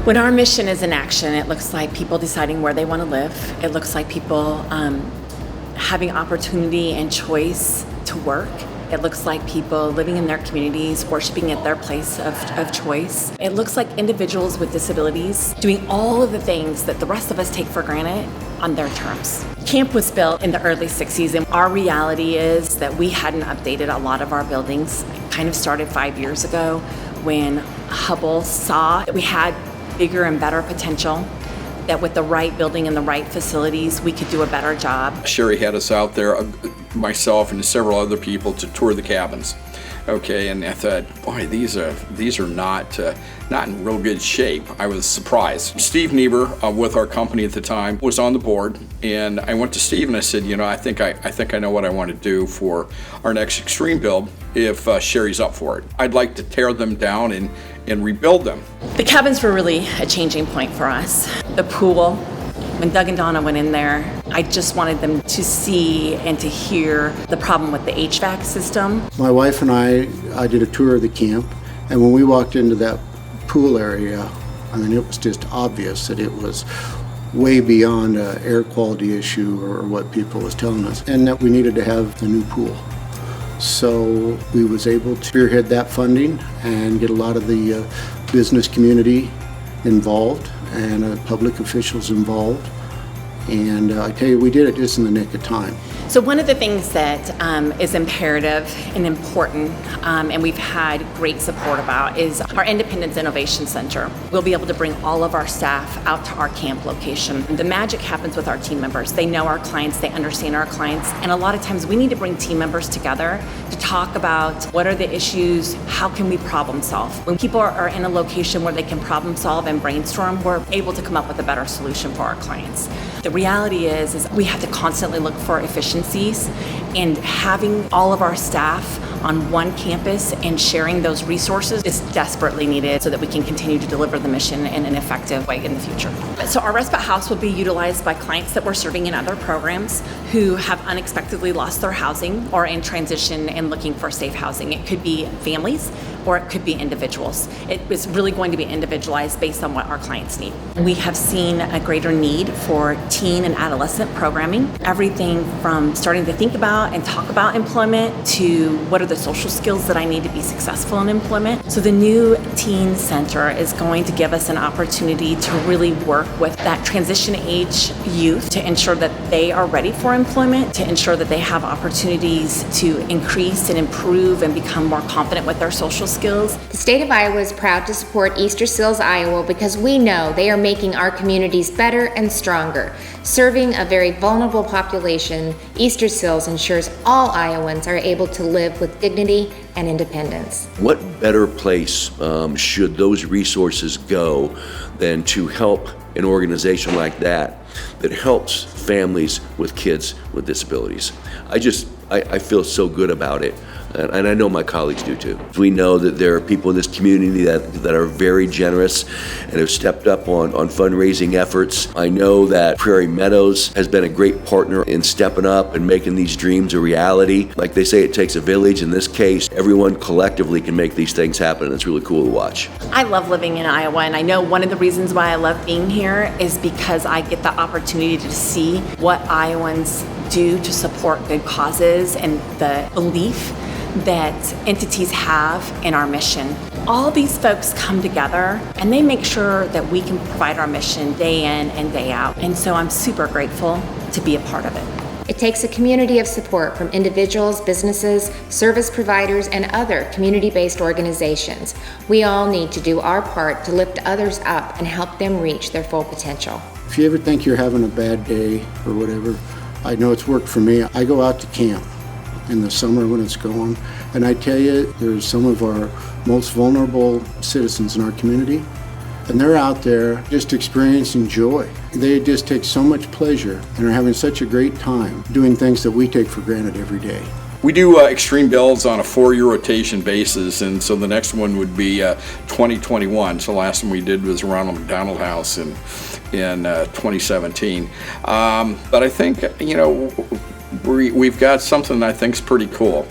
When our mission is in action, it looks like people deciding where they want to live. It looks like people having opportunity and choice to work. It looks like people living in their communities, worshiping at their place of choice. It looks like individuals with disabilities doing all of the things that the rest of us take for granted on their terms. Camp was built in the early 60s, and our reality is that we hadn't updated a lot of our buildings. It kind of started 5 years ago when Hubble saw that we had bigger and better potential, that with the right building and the right facilities, we could do a better job. Sherry had us out there, myself and several other people, to tour the cabins. Okay, and I thought, boy, these are not in real good shape. I was surprised. Steve Niebuhr, with our company at the time, was on the board, and I went to Steve and I said, I think I know what I want to do for our next extreme build if Sherry's up for it. I'd like to tear them down and rebuild them. The cabins were really a changing point for us. The pool, when Doug and Donna went in there, I just wanted them to see and to hear the problem with the HVAC system. My wife and I did a tour of the camp, and when we walked into that pool area, it was just obvious that it was way beyond an air quality issue or what people was telling us, and that we needed to have a new pool. So we was able to spearhead that funding and get a lot of the business community involved and public officials involved. And I tell you, we did it just in the nick of time. So one of the things that is imperative and important, and we've had great support about, is our Independence Innovation Center. We'll be able to bring all of our staff out to our camp location. The magic happens with our team members. They know our clients, they understand our clients, and a lot of times we need to bring team members together to talk about what are the issues, how can we problem solve. When people are in a location where they can problem solve and brainstorm, we're able to come up with a better solution for our clients. The reality is we have to constantly look for efficiencies, and having all of our staff on one campus and sharing those resources is desperately needed so that we can continue to deliver the mission in an effective way in the future. So our respite house will be utilized by clients that we're serving in other programs who have unexpectedly lost their housing or in transition and looking for safe housing. It could be families or it could be individuals. It is really going to be individualized based on what our clients need. We have seen a greater need for teen and adolescent programming, everything from starting to think about and talk about employment to what are the social skills that I need to be successful in employment. So the new teen center is going to give us an opportunity to really work with that transition age youth to ensure that they are ready for employment, to ensure that they have opportunities to increase and improve and become more confident with their social skills. The state of Iowa is proud to support Easter Seals Iowa because we know they are making our communities better and stronger. Serving a very vulnerable population, Easter Seals ensures all Iowans are able to live with dignity and independence. What better place should those resources go than to help an organization like that helps families with kids with disabilities? I feel so good about it. And I know my colleagues do too. We know that there are people in this community that are very generous and have stepped up on fundraising efforts. I know that Prairie Meadows has been a great partner in stepping up and making these dreams a reality. Like they say, it takes a village. In this case, everyone collectively can make these things happen, and it's really cool to watch. I love living in Iowa, and I know one of the reasons why I love being here is because I get the opportunity to see what Iowans do to support good causes and the belief that entities have in our mission. All these folks come together and they make sure that we can provide our mission day in and day out. And so I'm super grateful to be a part of it. It takes a community of support from individuals, businesses, service providers, and other community-based organizations. We all need to do our part to lift others up and help them reach their full potential. If you ever think you're having a bad day or whatever, I know it's worked for me. I go out to camp in the summer when it's going, and I tell you, there's some of our most vulnerable citizens in our community, and they're out there just experiencing joy. They just take so much pleasure and are having such a great time doing things that we take for granted every day. We do extreme builds on a 4-year rotation basis, and so the next one would be 2021. So the last one we did was Ronald McDonald House in 2017. But I think, we've got something I think is pretty cool.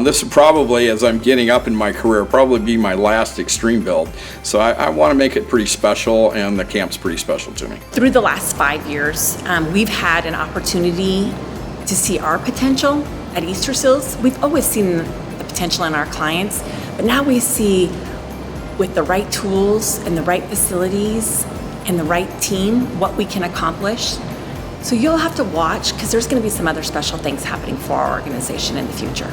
This will probably, as I'm getting up in my career, probably be my last extreme build. So I want to make it pretty special, and the camp's pretty special to me. Through the last 5 years, we've had an opportunity to see our potential at Easter Seals. We've always seen the potential in our clients, but now we see with the right tools and the right facilities and the right team what we can accomplish. So you'll have to watch, because there's going to be some other special things happening for our organization in the future.